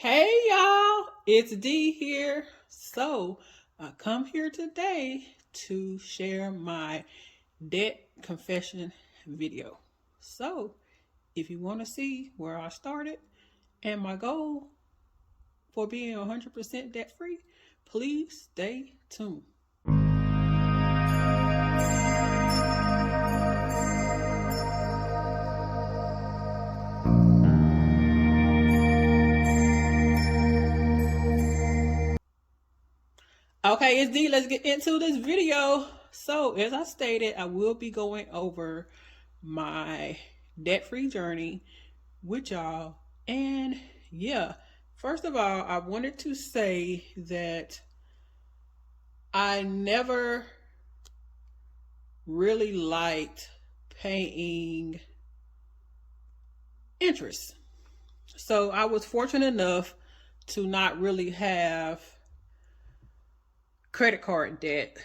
Hey y'all, it's D here. So I come here today to share my debt confession video. So if you want to see where I started and my goal for being 100% debt free, please stay tuned. Okay, it's D. Let's get into this video. So, as I stated, I will be going over my debt-free journey with y'all. And yeah, first of all, I wanted to say that I never really liked paying interest. So, I was fortunate enough to not really have credit card debt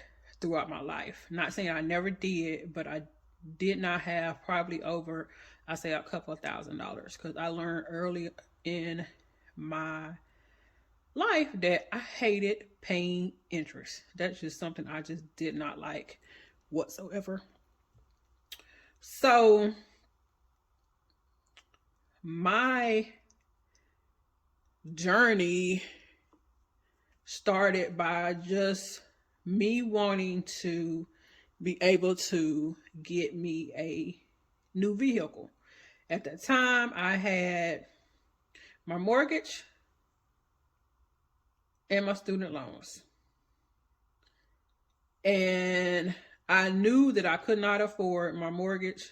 throughout my life. Not saying I never did, but I did not have probably over, I say, a couple of $1,000s, because I learned early in my life that I hated paying interest. That's just something I just did not like whatsoever. So my journey started by just me wanting to be able to get me a new vehicle. At that time, I had my mortgage and my student loans. And I knew that I could not afford my mortgage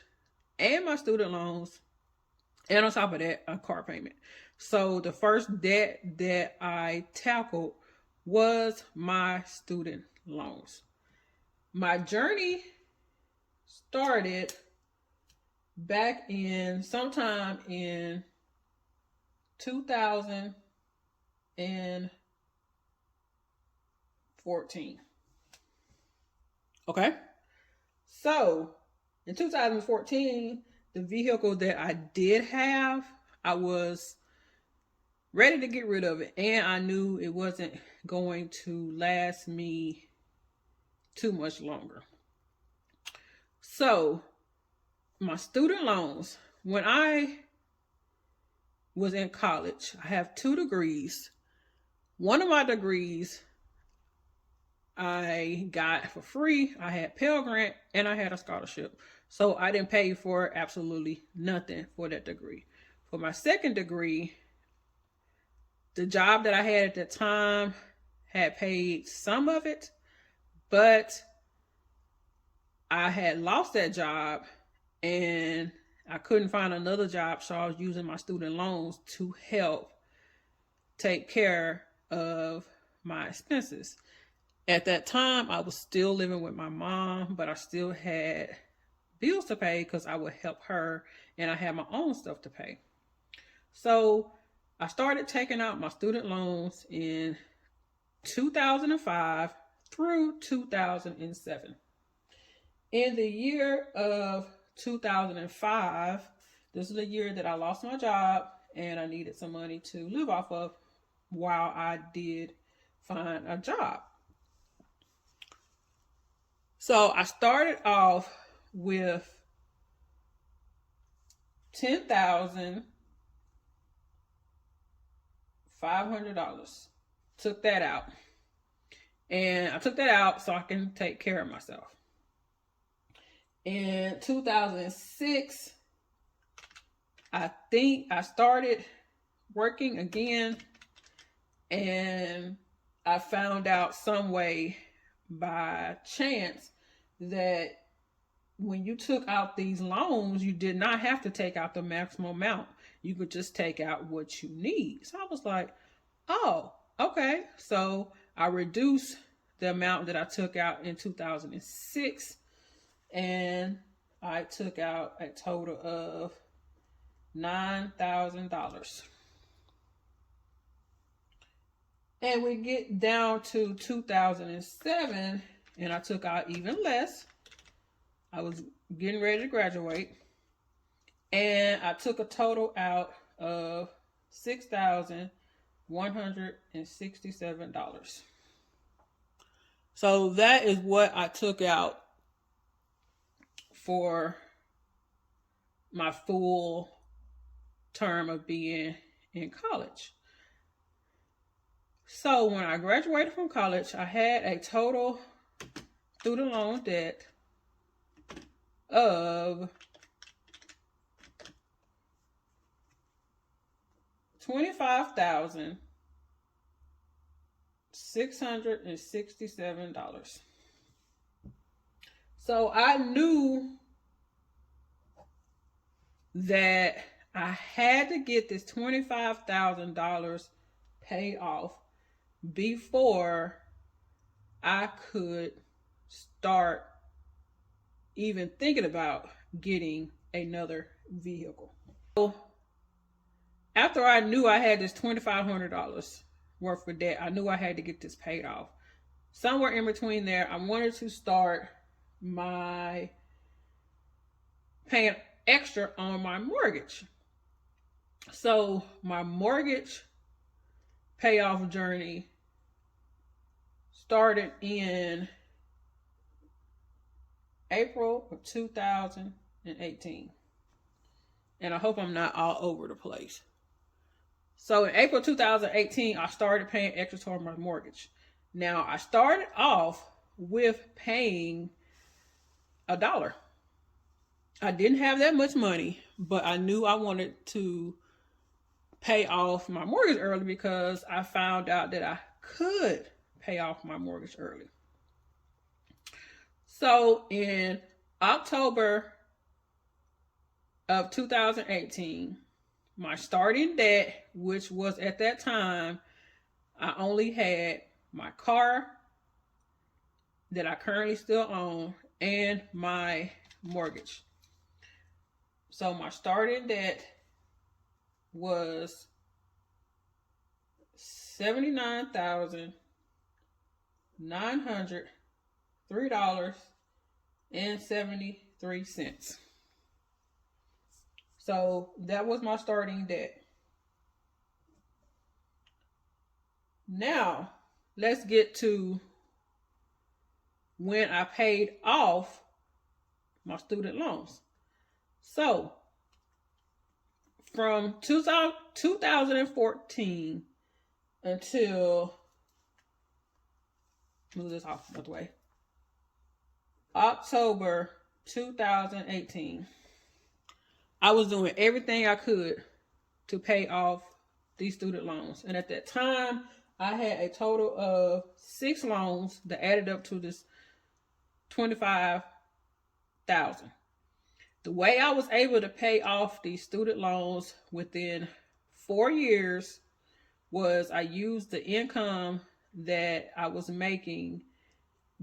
and my student loans, and on top of that, a car payment. So the first debt that I tackled was my student loans. My journey started back in sometime in 2014. Okay. So in 2014, the vehicle that I did have, I was ready to get rid of it. And I knew it wasn't going to last me too much longer. So my student loans, when I was in college, I have 2 degrees. One of my degrees I got for free. I had Pell Grant and I had a scholarship. So I didn't pay for absolutely nothing for that degree. For my second degree, the job that I had at the time had paid some of it, but I had lost that job and I couldn't find another job, so I was using my student loans to help take care of my expenses. At that time, I was still living with my mom, but I still had bills to pay because I would help her and I had my own stuff to pay. So I started taking out my student loans in 2005 through 2007. In the year of 2005, this is the year that I lost my job and I needed some money to live off of while I did find a job. So I started off with $10,500. Took that out. And I took that out so I can take care of myself. In 2006, I think I started working again, and I found out some way by chance that when you took out these loans, you did not have to take out the maximum amount. You could just take out what you need. So I was like, oh, okay. So I reduced the amount that I took out in 2006, and I took out a total of $9,000. And we get down to 2007, and I took out even less. I was getting ready to graduate, and I took a total out of $6,000 $167. So that is what I took out for my full term of being in college. So when I graduated from college, I had a total student loan debt of $25,667. So I knew that I had to get this $25,000 paid off before I could start even thinking about getting another vehicle. So after I knew I had this $2,500 worth of debt, I knew I had to get this paid off. Somewhere in between there, I wanted to start my paying extra on my mortgage. So my mortgage payoff journey started in April of 2018. And I hope I'm not all over the place. So in April 2018, I started paying extra toward my mortgage. Now, I started off with paying $1. I didn't have that much money, but I knew I wanted to pay off my mortgage early because I found out that I could pay off my mortgage early. So in October of 2018, my starting debt, which was at that time, I only had my car that I currently still own and my mortgage. So my starting debt was $79,903.73. So that was my starting debt. Now, let's get to when I paid off my student loans. So, from 2014 until, move this off the way, October 2018, I was doing everything I could to pay off these student loans. And at that time, I had a total of 6 loans that added up to this $25,000. The way I was able to pay off these student loans within 4 years was I used the income that I was making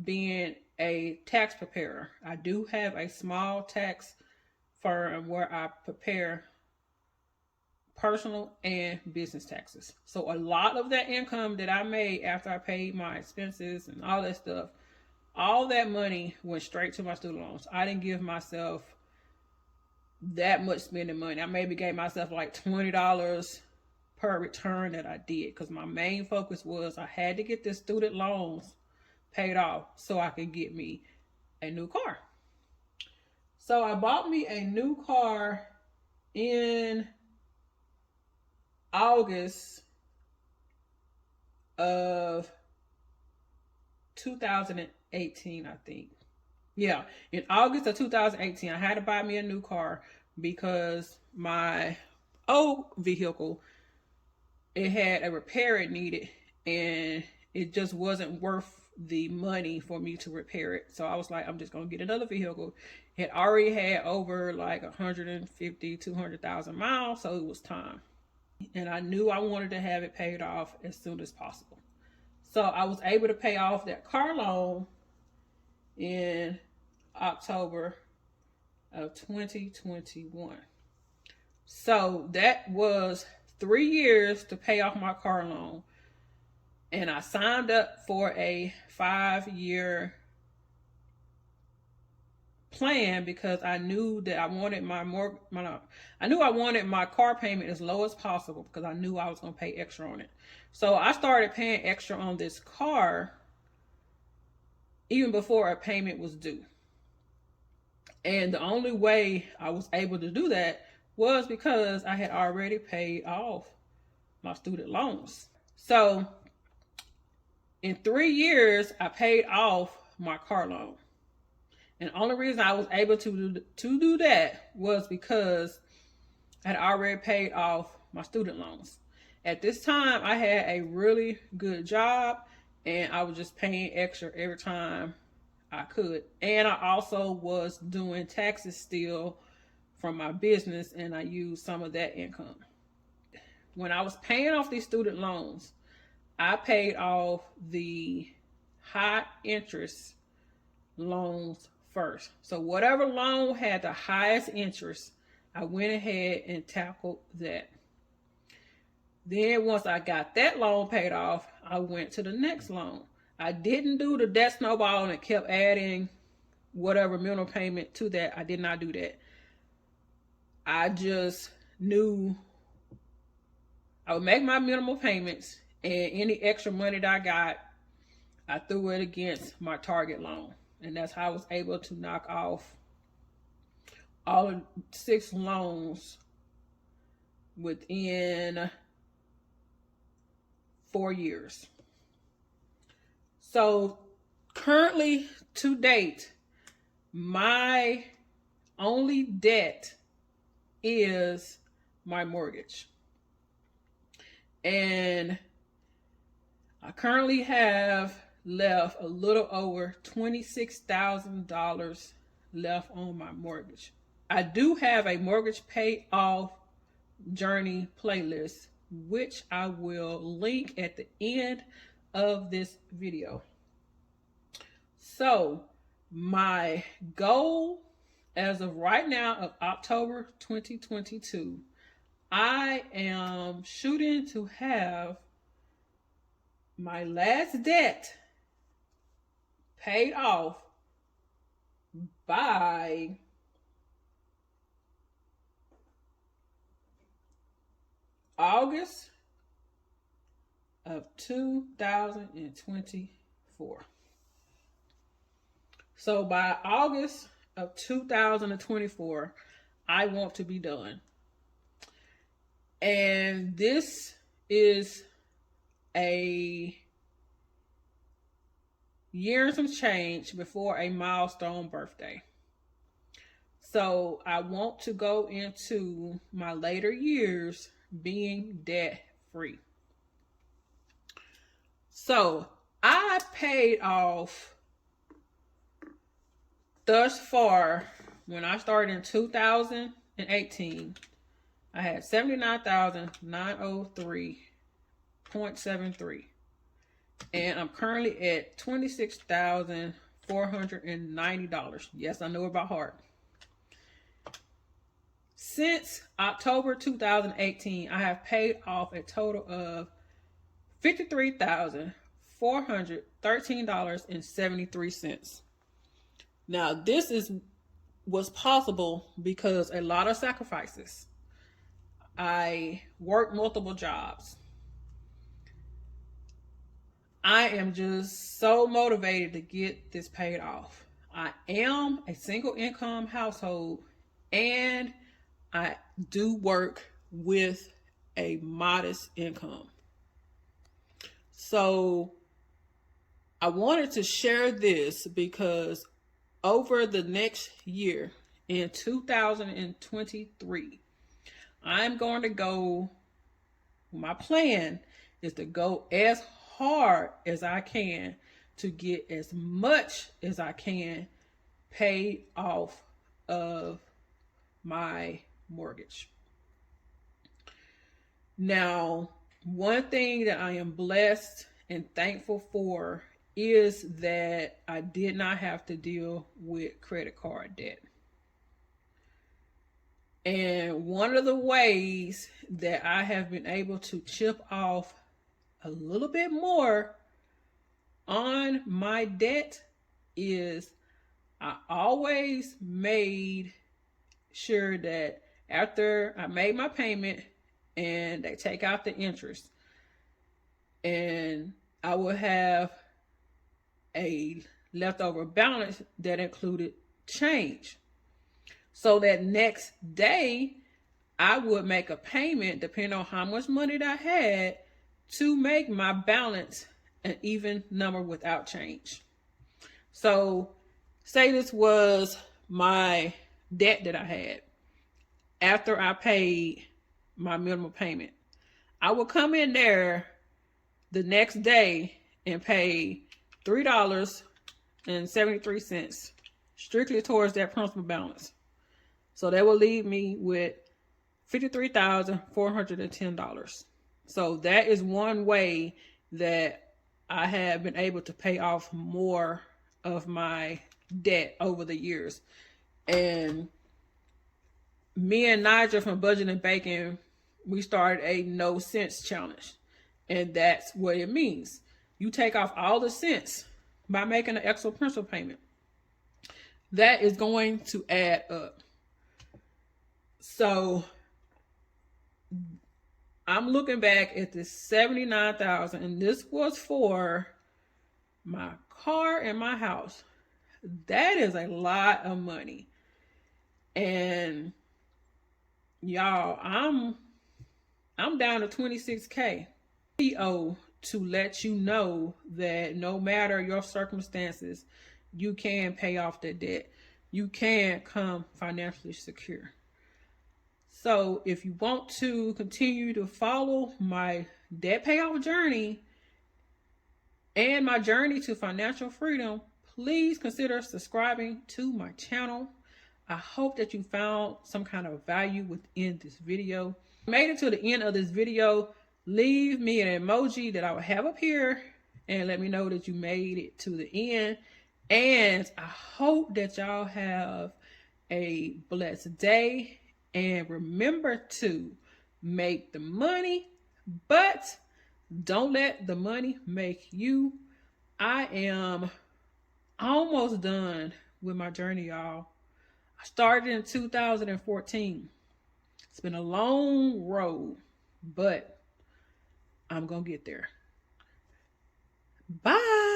being a tax preparer. I do have a small tax firm where I prepare personal and business taxes. So a lot of that income that I made after I paid my expenses and all that stuff, all that money went straight to my student loans. I didn't give myself that much spending money. I maybe gave myself like $20 per return that I did, because my main focus was I had to get the student loans paid off so I could get me a new car. So I bought me a new car in August of 2018, I think. Yeah, in August of 2018, I had to buy me a new car because my old vehicle, it had a repair it needed, and it just wasn't worth the money for me to repair it. So I was like, I'm just going to get another vehicle. It already had over like 150, 200,000 miles, so it was time. And I knew I wanted to have it paid off as soon as possible. So I was able to pay off that car loan in October of 2021. So that was 3 years to pay off my car loan. And I signed up for a 5-year plan because I knew that I wanted I knew I wanted my car payment as low as possible because I knew I was going to pay extra on it. So I started paying extra on this car even before a payment was due. And the only way I was able to do that was because I had already paid off my student loans. So in 3 years, I paid off my car loan. And the only reason I was able to do that was because I had already paid off my student loans. At this time, I had a really good job and I was just paying extra every time I could. And I also was doing taxes still from my business and I used some of that income. When I was paying off these student loans, I paid off the high interest loans first. So whatever loan had the highest interest, I went ahead and tackled that. Then once I got that loan paid off, I went to the next loan. I didn't do the debt snowball and kept adding whatever minimum payment to that. I did not do that. I just knew I would make my minimal payments and any extra money that I got, I threw it against my target loan. And that's how I was able to knock off all 6 loans within 4 years. So currently to date, my only debt is my mortgage. And I currently have left a little over $26,000 left on my mortgage. I do have a mortgage pay off journey playlist, which I will link at the end of this video. So my goal as of right now of October 2022, I am shooting to have my last debt paid off by August of 2024. So by August of 2024, I want to be done. And this is a year and some change before a milestone birthday. So I want to go into my later years being debt free. So I paid off thus far, when I started in 2018, I had $79,903.73. And I'm currently at $26,490. Yes, I know about heart. Since October 2018, I have paid off a total of $53,413.73. Now, this was possible because a lot of sacrifices. I worked multiple jobs. I am just so motivated to get this paid off. I am a single income household and I do work with a modest income. So I wanted to share this because over the next year in 2023, I'm going to go, my plan is to go as hard as I can to get as much as I can paid off of my mortgage. Now, one thing that I am blessed and thankful for is that I did not have to deal with credit card debt. And one of the ways that I have been able to chip off a little bit more on my debt is I always made sure that after I made my payment and they take out the interest, and I would have a leftover balance that included change. So that next day, I would make a payment depending on how much money that I had to make my balance an even number without change. So, say this was my debt that I had after I paid my minimum payment. I would come in there the next day and pay $3.73 strictly towards that principal balance. So that will leave me with $53,410. So that is one way that I have been able to pay off more of my debt over the years. And me and Nigel from Budget and Bacon, we started a no cents challenge. And that's what it means. You take off all the cents by making an extra principal payment. That is going to add up. So I'm looking back at this $79,000, and this was for my car and my house. That is a lot of money. And y'all, I'm down to 26K. To let you know that no matter your circumstances, you can pay off that debt. You can come financially secure. So if you want to continue to follow my debt payoff journey and my journey to financial freedom, please consider subscribing to my channel. I hope that you found some kind of value within this video. If you made it to the end of this video, leave me an emoji that I will have up here and let me know that you made it to the end. And I hope that y'all have a blessed day. And remember to make the money, but don't let the money make you. I am almost done with my journey, y'all. I started in 2014. It's been a long road, but I'm going to get there. Bye.